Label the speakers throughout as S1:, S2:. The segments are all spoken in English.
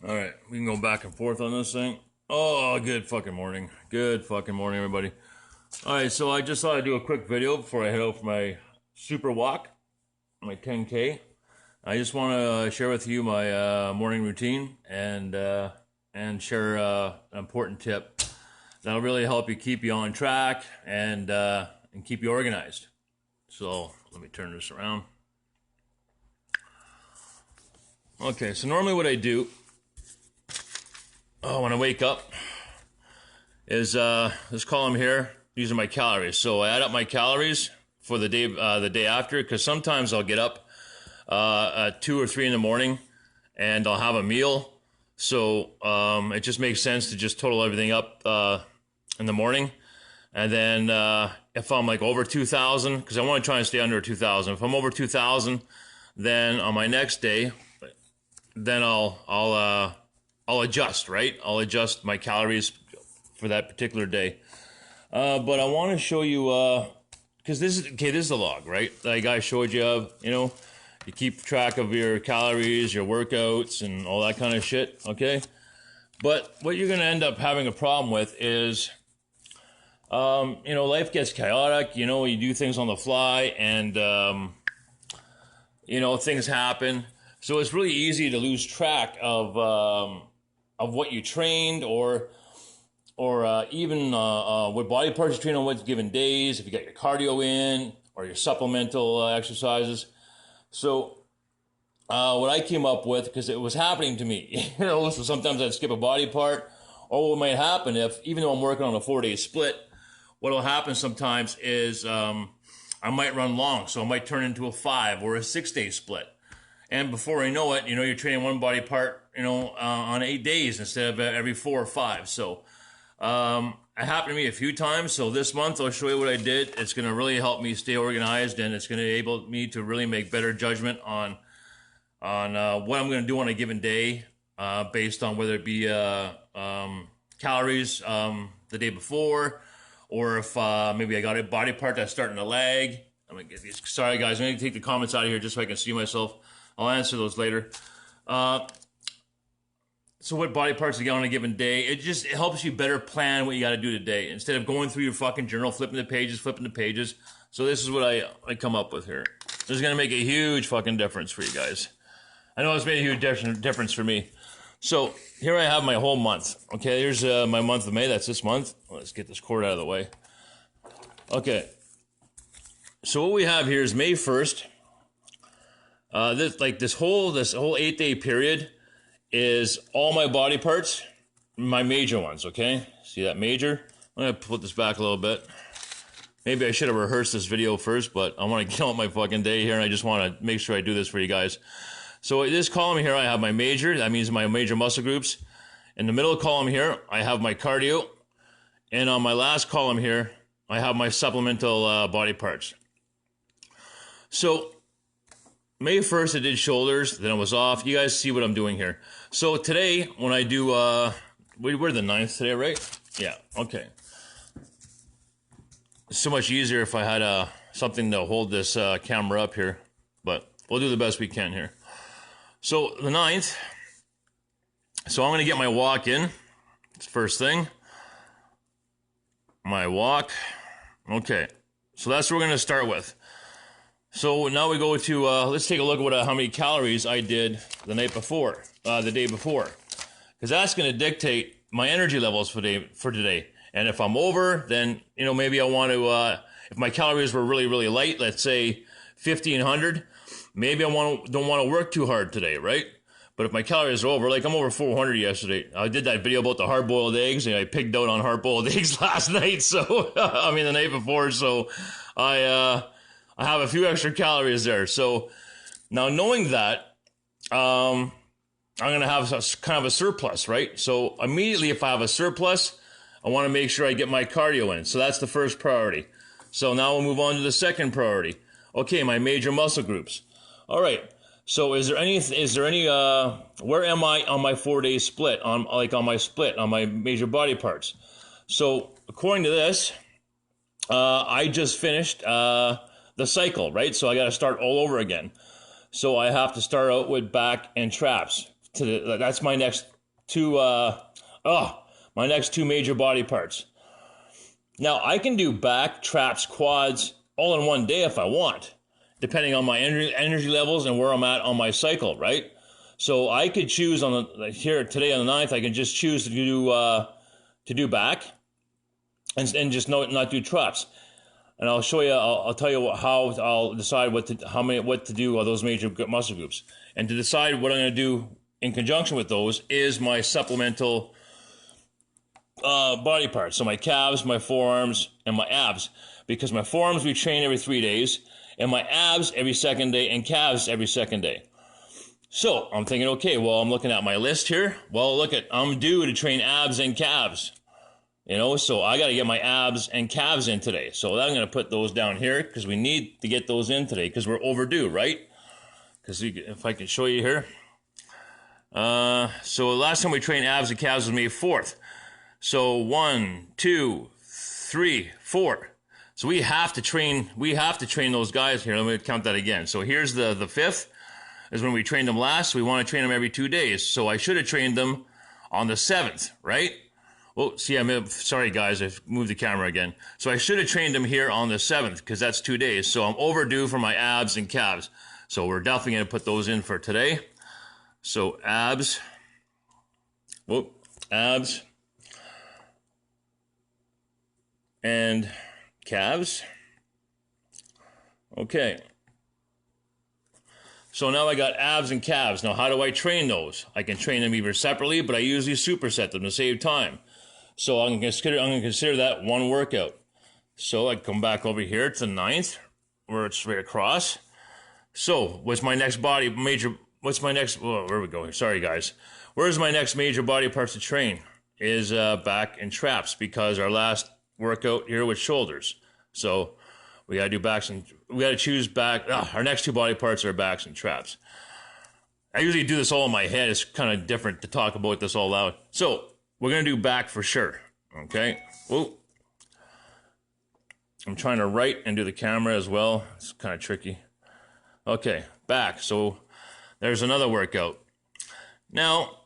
S1: All right, we can go back and forth on this thing. Oh, good fucking morning. Good fucking morning, everybody. All right, so I just thought I'd do a quick video before I head out for my super walk, my 10K. I just want to share with you my morning routine and share an important tip that'll really help you keep you on track and keep you organized. So let me turn this around. Okay, so normally what I do when I wake up is this column here. These are my calories. So I add up my calories for the day after, because sometimes I'll get up at 2 or 3 in the morning and I'll have a meal. So it just makes sense to just total everything up in the morning. And then if I'm like over 2,000, because I want to try and stay under 2,000. If I'm over 2,000, then on my next day, then I'll adjust, right? I'll adjust my calories for that particular day. But I want to show you, because this is a log, right? Like I showed you of, you keep track of your calories, your workouts, and all that kind of shit, okay? But what you're going to end up having a problem with is, life gets chaotic, you do things on the fly, and, things happen. So it's really easy to lose track of what you trained or even what body parts you train on what given days, if you got your cardio in or your supplemental exercises. So what I came up with, because it was happening to me, so sometimes I'd skip a body part, or what might happen even though I'm working on a 4-day split, what will happen sometimes is I might run long, so I might turn into a 5 or a 6-day split. And before I know it, you're training one body part, on 8 days instead of every 4 or 5. So it happened to me a few times. So this month I'll show you what I did. It's going to really help me stay organized, and it's going to enable me to really make better judgment on what I'm going to do on a given day, based on whether it be calories the day before, or if maybe I got a body part that's starting to lag. Sorry guys, I'm going to take the comments out of here just so I can see myself. I'll answer those later. So what body parts you get on a given day, it helps you better plan what you got to do today, instead of going through your fucking journal, flipping the pages. So this is what I come up with here. This is going to make a huge fucking difference for you guys. I know it's made a huge difference for me. So here I have my whole month. Okay, here's my month of May. That's this month. Let's get this cord out of the way. Okay. So what we have here is May 1st. This whole 8-day period is all my body parts, my major ones, okay? See that major? I'm going to put this back a little bit. Maybe I should have rehearsed this video first, but I want to get on my fucking day here, and I just want to make sure I do this for you guys. So this column here, I have my major. That means my major muscle groups. In the middle column here, I have my cardio. And on my last column here, I have my supplemental body parts. So May 1st, I did shoulders, then I was off. You guys see what I'm doing here. So today, when I do, we're the 9th today, right? Yeah, okay. It's so much easier if I had something to hold this camera up here, but we'll do the best we can here. So the 9th, so I'm going to get my walk in. It's the first thing. My walk. Okay, so that's what we're going to start with. So now we go to, let's take a look at how many calories I did the day before. Because that's going to dictate my energy levels for today. And if I'm over, then, maybe I want to, if my calories were really, really light, let's say 1,500, maybe I don't want to work too hard today, right? But if my calories are over, like I'm over 400 yesterday. I did that video about the hard-boiled eggs, and I pigged out on hard-boiled eggs last night, so, the night before, so I have a few extra calories there. So now knowing that, I'm going to have kind of a surplus, right? So immediately if I have a surplus, I want to make sure I get my cardio in. So that's the first priority. So now we'll move on to the second priority. Okay, my major muscle groups. All right. So is there any, where am I on my 4-day split, on my major body parts? So according to this, I just finished, the cycle, right? So I got to start all over again. So I have to start out with back and traps. That's my next my next two major body parts. Now, I can do back, traps, quads all in one day if I want, depending on my energy levels and where I'm at on my cycle, right? So I could choose here today on the 9th, I can just choose to do back and just not do traps. And I'll show you, I'll tell you how I'll decide what to do on those major muscle groups. And to decide what I'm going to do in conjunction with those is my supplemental body parts. So my calves, my forearms, and my abs. Because my forearms we train every 3 days, and my abs every second day, and calves every second day. So I'm thinking, okay, well, I'm looking at my list here. Well, look I'm due to train abs and calves. You know, so I got to get my abs and calves in today. So I'm going to put those down here because we need to get those in today because we're overdue, right? Because if I can show you here. So last time we trained abs and calves was May 4th. So 1, 2, 3, 4. So we have to train those guys here. Let me count that again. So here's the 5th is when we trained them last. We want to train them every 2 days. So I should have trained them on the 7th, right? Oh, see, sorry guys, I moved the camera again. So I should have trained them here on the 7th because that's 2 days. So I'm overdue for my abs and calves. So we're definitely going to put those in for today. So abs and calves. Okay. So now I got abs and calves. Now how do I train those? I can train them either separately, but I usually superset them to save time. So I'm going to consider that one workout. So I come back over here to the 9th, where it's straight across. So what's my next where we go? Sorry guys. Where's my next major body parts to train? Is back and traps, because our last workout here was shoulders. So we got to do backs and we got to choose back. Our next two body parts are backs and traps. I usually do this all in my head. It's kind of different to talk about this all out. So we're going to do back for sure. Okay. Whoa. I'm trying to write and do the camera as well. It's kind of tricky. Okay. Back. So there's another workout. Now,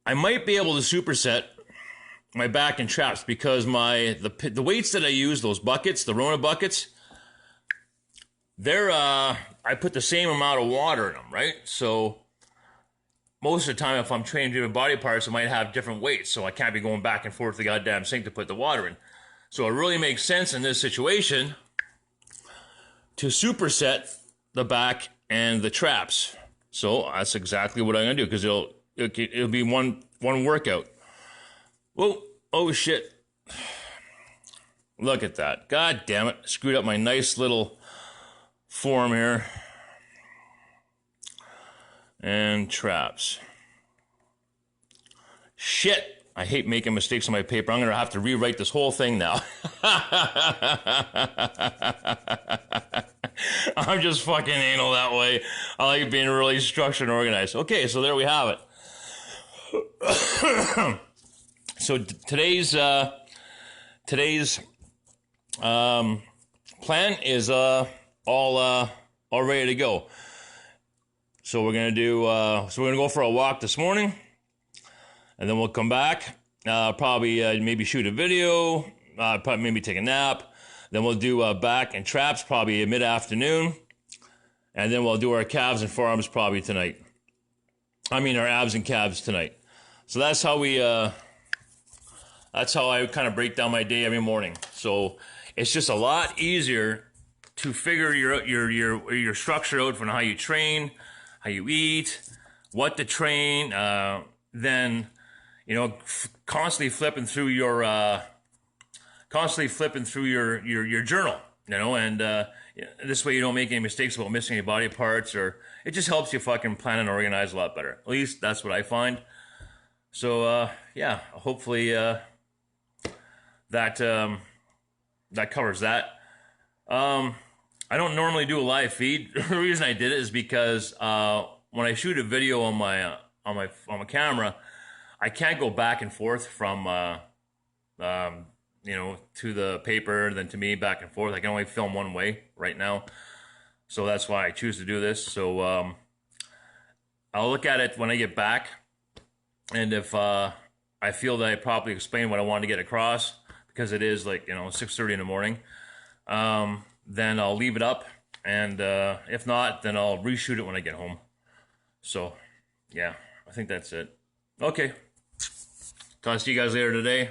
S1: I might be able to superset my back and traps because the weights that I use, those buckets, the Rona buckets, they're I put the same amount of water in them, right? So most of the time, if I'm training different body parts, I might have different weights, so I can't be going back and forth the goddamn sink to put the water in. So it really makes sense in this situation to superset the back and the traps. So that's exactly what I'm gonna do, because it'll be one workout. Whoa! Oh shit! Look at that! God damn it! Screwed up my nice little form here. And traps. Shit! I hate making mistakes on my paper. I'm gonna have to rewrite this whole thing now. I'm just fucking anal that way. I like being really structured and organized. Okay, so there we have it. So today's plan is all ready to go. So we're gonna go for a walk this morning, and then we'll come back. Probably maybe shoot a video. Probably maybe take a nap. Then we'll do back and traps probably mid-afternoon, and then we'll do our calves and forearms probably tonight. I mean our abs and calves tonight. So that's how I kind of break down my day every morning. So it's just a lot easier to figure your structure out from how you train, how you eat, what to train, then, you know, constantly flipping through your journal, you know, and this way you don't make any mistakes about missing any body parts, or it just helps you fucking plan and organize a lot better. At least that's what I find. So yeah, hopefully that covers that. I don't normally do a live feed. The reason I did it is because when I shoot a video on my camera, I can't go back and forth from you know, to the paper, then to me, back and forth. I can only film one way right now, so that's why I choose to do this. So I'll look at it when I get back, And if I feel that I probably explained what I wanted to get across, because it is like 6:30 in the morning, then I'll leave it up, and if not, then I'll reshoot it when I get home. So yeah, I think that's it. Okay, talk to you guys later today.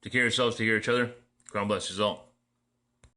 S1: Take care of yourselves, take care of each other. God bless you all.